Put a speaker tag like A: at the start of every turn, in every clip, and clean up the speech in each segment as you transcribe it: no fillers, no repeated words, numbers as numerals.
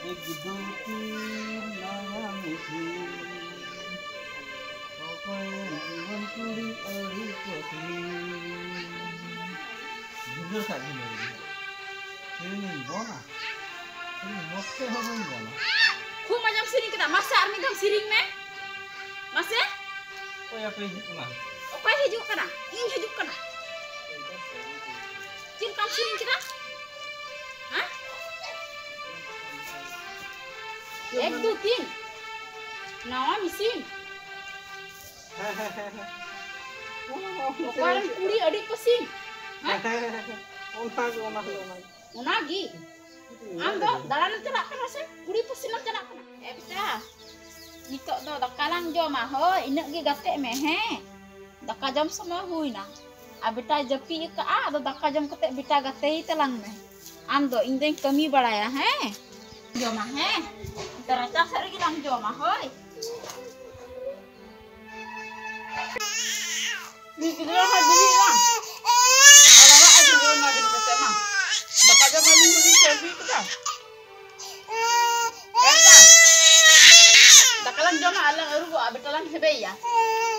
A: एक दो तीन नया मुझे जीवन कुड़ी अड़ी पत्नी झुंझुर सा झुंझुर ini bona ini mosse hono bona
B: खूब मजा सिरिंग कदा मासे आर्मी दम सिरिंग में मासे
A: कोई apa hijau kana
B: ओके हिजुक कना इन हिजुक कना चिन काम सिरिंग कदा हां 1 2 3 नवा मिसिन ओकर कुड़ी अड़ी पसिन ओनागी आम दो दालान चला कना से कुड़ी पसिन चला कना ए बेटा निtok do dakalang joma ho inek gi gate me he daka jam sama huina a beta japi ka a do daka jam kate beta gate telang me am do ing deng kami baraya he joma he teraca sari gi lang joma hoy ni kira ha bili lang ala aja do na bili kate ma daka jam maling gi selfie kita Dakalan joma alang erugo abetalan hebeya.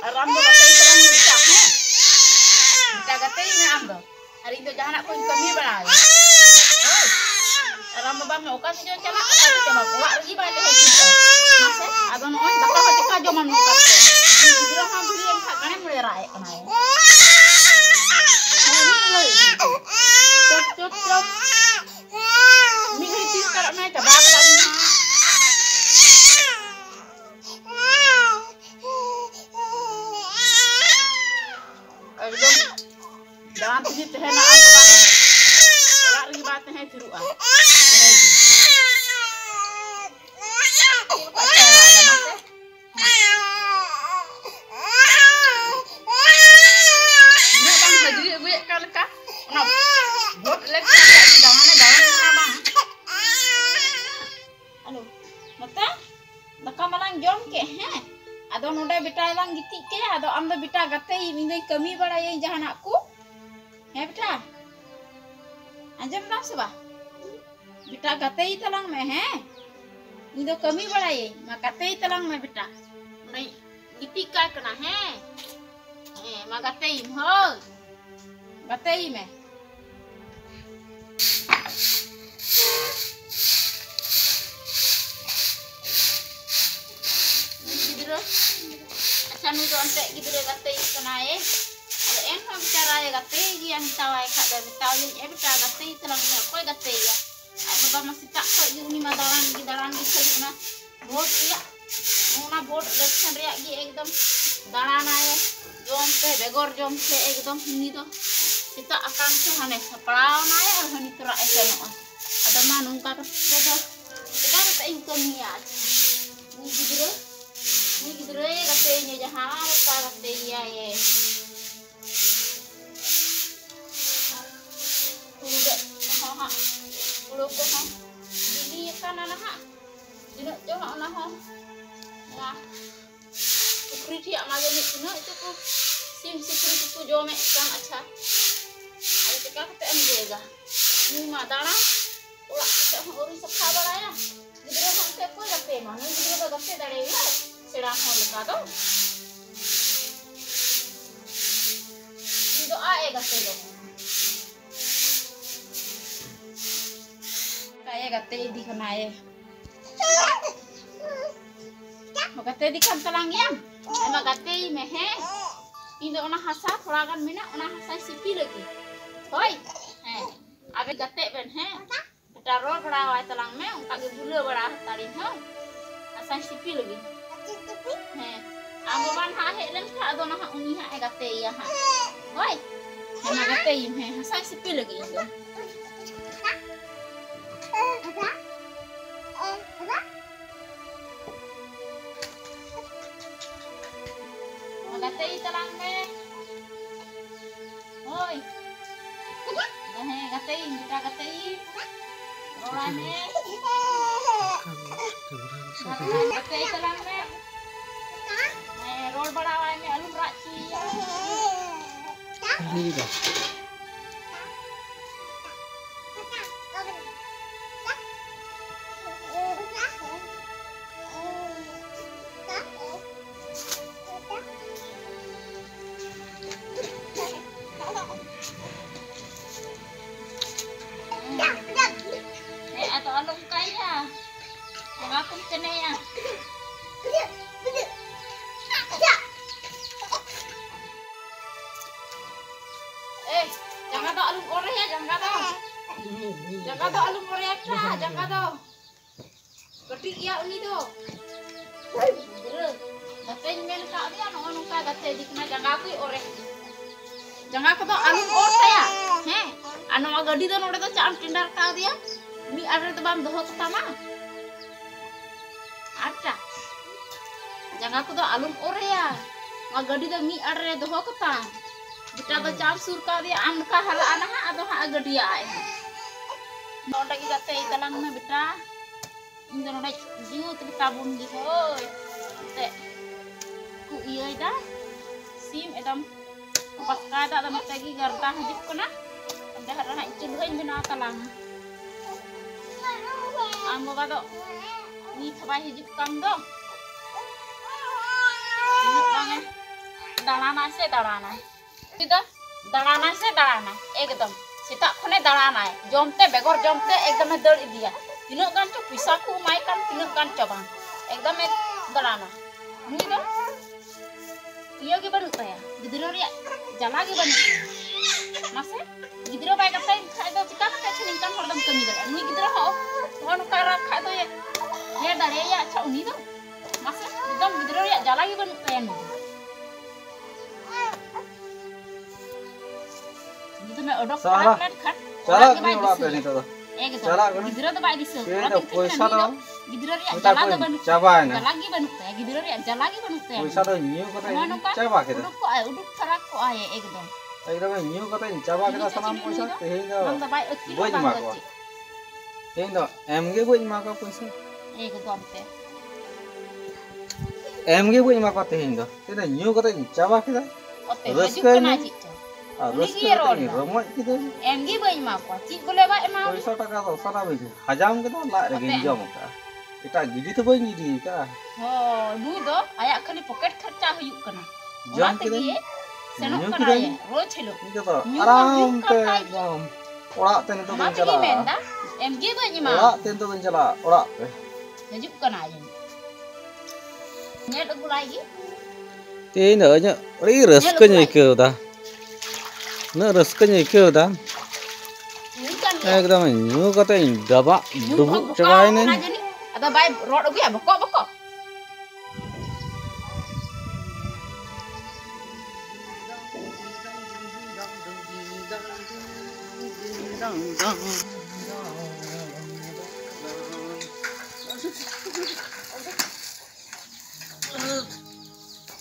B: Arambo gatei telang bita he. Bita gatei me amdo. Hari itu jahanak ko kami balai. Arambo ba me okas jo chala ata cema kuat lagi ba te hekita. Mase adon on dakal hati ka joma no kat. Gidra ha bili en kha gane mule rae kana e. Cop. Mi hiti karak me coba lagi. Jangan pergi teh nak apa banget. Orang lagi batin hai tiruan. Ini bang haji gue kalka. Nah, buat leksa jangan nama bang. Halo, mata? Daka malang jom ke he? Ado noda beta lang gitik ke? Ado amda beta gate ini kami baraya jahan aku. है बेटा अंजम ना सुबा बेटा गते ही तलंग में है इन दो कमी बढ़ाए मैं गते ही तलंग में बेटा नहीं गिट्टी का करना है मैं गते ही हो गते ही में गिदरो अच्छा नु तो अंते गिदरो गते ही करना है em không bicara ya gate gi yang tawai kak dari tahu yang bicara gate telang na koi gate ya ai baba masih tak koi ni madalan gi selina bot ya mona bot lection ria gi ekdom darana ya jom pe begor jom pe ekdom ini to kita akan se hane saplau na ya hani tura eseno ada manung ka to kita ta income ya ni gidro ya gate nya jahan ka gate ya ye udah ko ha dili ka na ha dino jo na ha nah ukri thi amaga ni kuno itu ko sim sikri ko jo me kan acha ale ka kate am dega ni ma dana ula se hori sakha baraya gidro ha se ko gate ma ni gidro ga gate dare ya sera hol ka do ni do a e gate do kayak gate di kanae gate di kan talang yang emang gate mehe indo ona hasa थोड़ा gan mina ona hasa sipi lagi hoy abe gate ben he taro bada wa talang me unta ge bula bada tarin he hasa sipi lagi amo ban ha he len ka do na ha uni ha gate ya ha hoy emang gate me hasa sipi lagi indo Gatei talang me. Oi. Gatei, kita gatei. Orane. Gatei talang me. Roll bada wa me alum raci. Ini dah. Jangan kum kene ya. Jangan do alum ore ya, jangan do. Jangan do alum ore ya, jangan do. Ketik ya ini do. Bener. Tapi men ka dia no ka gate dikna jangan aku ore. Jangan ka do alum ore ya. He. Anu agadi do node do cham tindar ka dia. Mi ada to bam doho kata mah. Ada. Jangan aku do alum ore ya. Agadi do mi are doho kata. Kita do cham sur ka dia am ka hala ana ha ado ha agadi ya ai. Nonda ki gate dalang na beta. Indo nonda jiu tu tabun di hoy. Te. Ku iya ida. Sim edam pas ka da da matagi garta hajip kana. Anda harana icin hoy jena talang. Amo ba do. Ni thabai hijip kam do. Ini banget. Dalana se dalana. Tidak dalana se dalana. Ekdom. Sita khone dalana. Jomte begor jomte ekdom dal idia. Tinuk kan cu bisa ku mai kan tinuk kan coba. Ekdom dalana. Ini do. Iya ge baru ya. Gidro ria jala ge banu. Mase gidro bai katain khai do cika ka chinin kan hordam kami dal. Ni gidro ho. Hon kara khai do ya dare ya cha uni do. Mase ekdom gidro ria jala ge banu ya ni. Odok kan kan
C: cara ni olah ni tu. Cara kan?
B: Gidro to bai disu.
C: Kita poisa tu.
B: Gidro ria jala do banu.
C: Coba ni.
B: Jala ge banu ya. Gidro ria jala ge banu ya.
C: Poisa tu new kata ni. Coba kita.
B: Uduk ko ay uduk tarak ko ay ekdom.
C: Ekdom new kata ni. Coba kita sanam poisa. Tehin tu.
B: Nang bai akil
C: Buat
B: bang
C: mak
B: ko.
C: ko. Tehin tu. MG buat mak ko poisa.
B: Ekdom te.
C: MG buat mak ko tehin tu. Kita new kata ni. Coba kita.
B: Ote haju kana cik.
C: Terus kita ni ramai kita.
B: MG bai mak ko. Cik boleh bai mak.
C: Poisa tak kata sana begitu. Hajam kita lah lagi jam kita. Kita gidi tu boleh gidi kita.
B: Oh, nu do ayak khali pocket kharcha huyuk kana.
C: Jam kita.
B: Senok kana ya. Roz hilo.
C: Ni kita aram pe jam. Orak ten tu
B: Mama
C: bencana.
B: pergi menda. MG bai mak.
C: Orak ten tu bencana. Orak pe.
B: Haju kana ya. Nyet aku lagi.
C: Thế nữa nhá, đi rớskanya ikeu dah. Nah rớskanya ikeu dah.
B: Ni kan ya.
C: Ekdom nyu kata ini daba dubuk coba ini.
B: Ada bai rod aku ya bokok.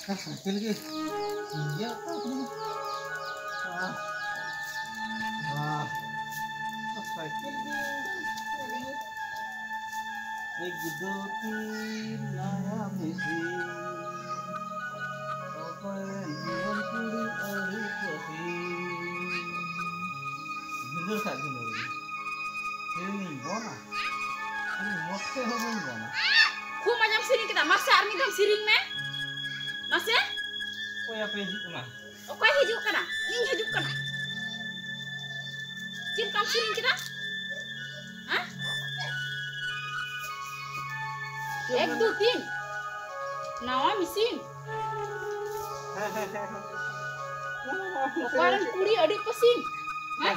A: Sakit lagi. Iya. Sakit lagi. Ek do teen naya misi. Open जीवन पूरी अही कोठी. Bener tak bener? Ini bona. Ini mokte ho bona.
B: Ku macam siring kita masa army dam siring me? Masa?
A: Kau yang peji kena.
B: Okey hijuk kana. Ini hijuk kana. Cin kam siring kita? Hah? 1 2 3. Nawa mesin. Kuaran puri adik pesin. Hah?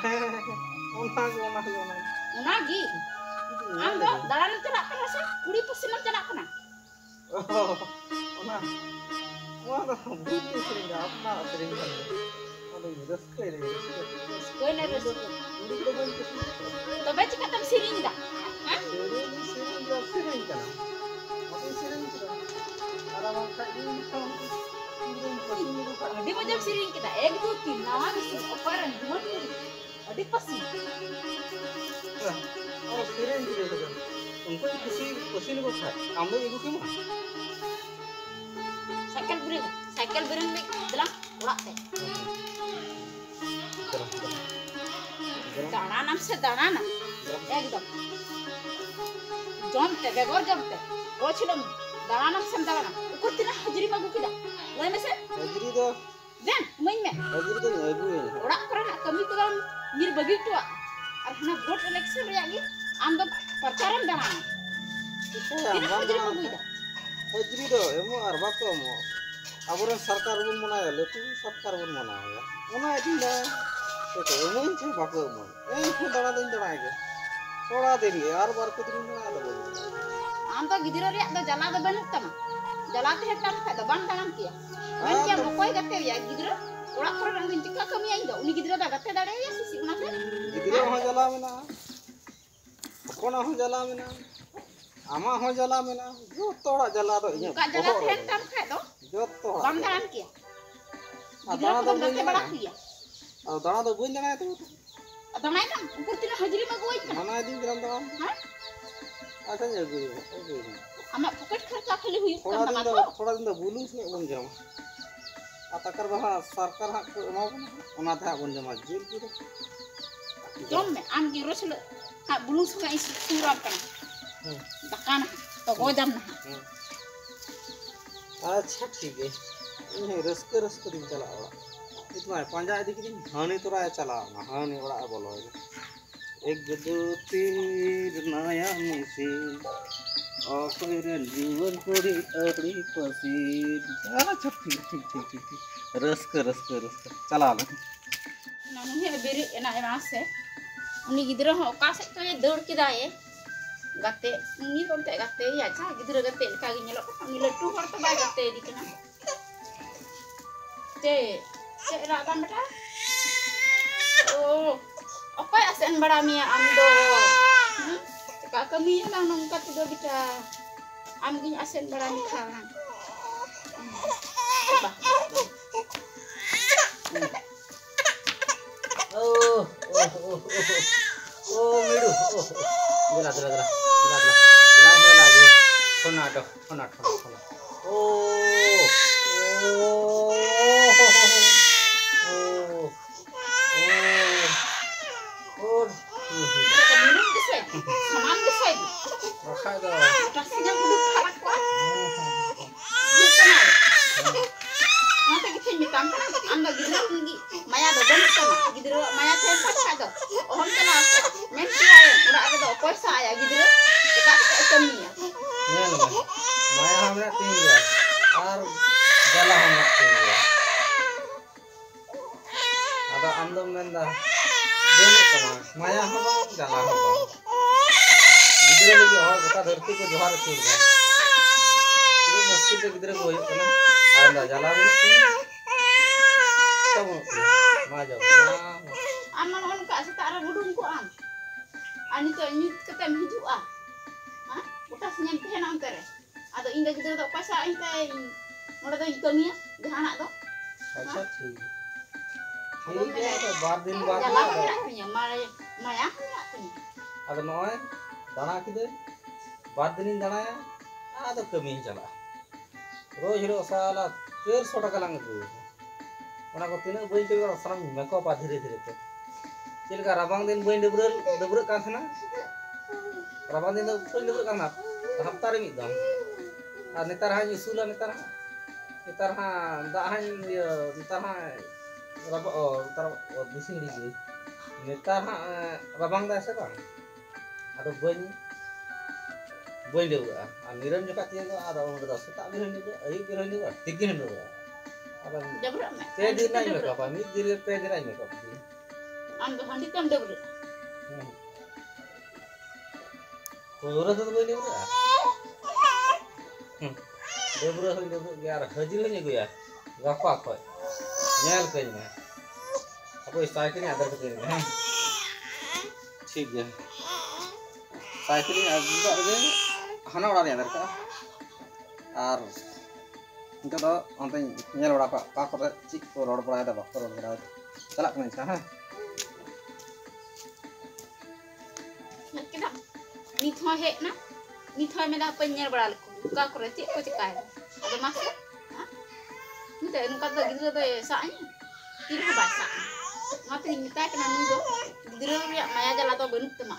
A: Ona.
B: Unagi. Ando dalan celak kana sa? Puri pesin celak kana.
A: Ona. Wah, butuh sering apa sering kan. Aduh, rezeki ni.
B: Kau nak rezeki. Tapi cakap tam siring dah. Hah?
A: Sering kan. Apa sering kita? Ada orang kat ini kan.
B: Adik macam siring kita. 1 2 3 nawa mesin. Kuaran 2 puri. Adik pesin.
A: Oh, sering kita kan. Untuk pesin ko khai. Ambo ibu kemana?
B: Cycle bering ni dalam urak teh. Dana se dana. Ekdom. Jom teh, begor jom teh. Roz hilo dana sem dana. Ukut tina hajri magu kita. Loi mese?
A: Hajri tu.
B: Den, main me.
A: Hajri tu ibu ni.
B: Urak kora nak kami tu dalam nir bagi tu. Ar hana vote election raya ni. Am do percaran dana. Tidak hajri mau gue dah.
A: Hajri do emo ar bako emo. Aburan sarkar bun manaya letu sarkar bun manaya. Ona dinda. Itu emo ince bako emo. Pun dana din dana ke. Soda din ke ar bar ke din dana ada bolu.
B: Anta gidira riak do jala do banut tama. Jala te hektar ka do ban tanam kia. Ben kia mo koi gatte ya gidira. Orak kore nang din cika kami aja. Uni gidira da gatte dare ya sisi una ke.
A: Gidira ho jala mena. Kona ho jala mena. Ama ho jala mena. Jo toda jala do inya.
B: Ka jala te hektar ka do.
A: Jo to.
B: Ban tanam kia.
A: Dana do
B: gatte
A: bun
B: bala
A: dana.
B: kia.
A: Dana do bun dana tu.
B: Atau naik kan? Ukur tina hajri mau gue kan?
A: Mana din kiram dana.
B: Hah?
A: Akan jago.
B: Amak poket kerja kali huyuk
A: थोड़ा
B: kan
A: दिन
B: tama
A: थोड़ा दिन बुलू से बन जाओ अतकर बहा सरकार हक एमा ओना था बन जमा जेल पूरा
B: Jom me am gi rosle ha bulung suka isi suram kan. Dakana to godam na.
A: अच्छा ठीक है ये रस्क रस्क दिन चला ओड़ा इतना पंजा दिख दिन हानि तोरा चला हानि ओड़ा बोलो एक दो तीर नया मिसी जीवन कोड़ी अड़ी पसी अच्छा ठीक ठीक ठीक ठीक ठीक रस्क रस्क रस्क चला ना
B: Namun he beri enak enak se. Uni gidra ho ka se to ye dor kida ye. Gatte ni kon te gatte ya cha gidra gatte ka gi nyelok uni letu hor to ba gatte di kana. Te ra ban beta. Oh. Apa asen bada mia amdo. Ka kami lang nang kat do bita. Am gi asen bada mi khalan. Ba.
A: Oh miru jela he lagi khona
B: Minum desai. Saman desai.
A: rakha do
B: Rasanya duduk karak kuat. Bukan ada. Mata kita mitam kan anda gidra tinggi. Maya do ban sama. Gidra maya tempat ada. Ohon kena menti aja. Udah ada do poisa ya gidra. Kita kami ya.
A: nyel maya hamna tinggal ar jala hamna tinggal ada andam menda dulu sama maya haba jala haba gidra lagi और बता धरती को जोहार छोड़ गया पूरे मुश्किल से गिदरे को होय कना आंदा जाला बोले सब मा जाओ ना
B: Aman on ka sa tara budung ko am. Ani to nyut kata hiju ah. Ha? Utas nyampe na antere. Ado inda gidra do pasa inte moda do kamiya jahana do.
A: अच्छा ठीक है तो बार दिन बाद
B: Jala ko na punya maya punya punya.
A: ada noy dana kide बार दिन dana ya ada kami jala रोज रो साला 150 টাকা lang du ona ko tina bain ke salam makeup a dhire dhire te chilka rabang din bain debrul kan thana rabang din bain debrul kan na hafta re mid dam ar netar ha usula netar ha da ha netar ha raba netar bising di netar ha rabang da se kan ado bain debrul ar niran joka tiang ada orang da se ta biran debrul ai biran debrul tikin debrul ada
B: Jabra me.
A: te din nai makeup ami dir te din nai makeup
B: Ando handi tam debra.
A: Pura tu boleh ni Debra tu यार हजिर नहीं गया गप्पा कोई nail कहीं में आपको cycle आदर करते हैं ठीक है साइकिल आदर करते हना उड़ा नहीं आदर का और इनका तो अंत नेल उड़ा का कर चिक को रोड पड़ा है बक्कर रोड पड़ा चला नहीं सा हाँ
B: Kita ni thoi he na. Ni thoi me da penyel beral ku. Ka ko reti ko cikai. Ada masuk? Ha? Ni ta nu kata gitu to sa ni. Kira bahasa. Mati ni ta kana ni do. Gidra ya maya jala to benut te ma.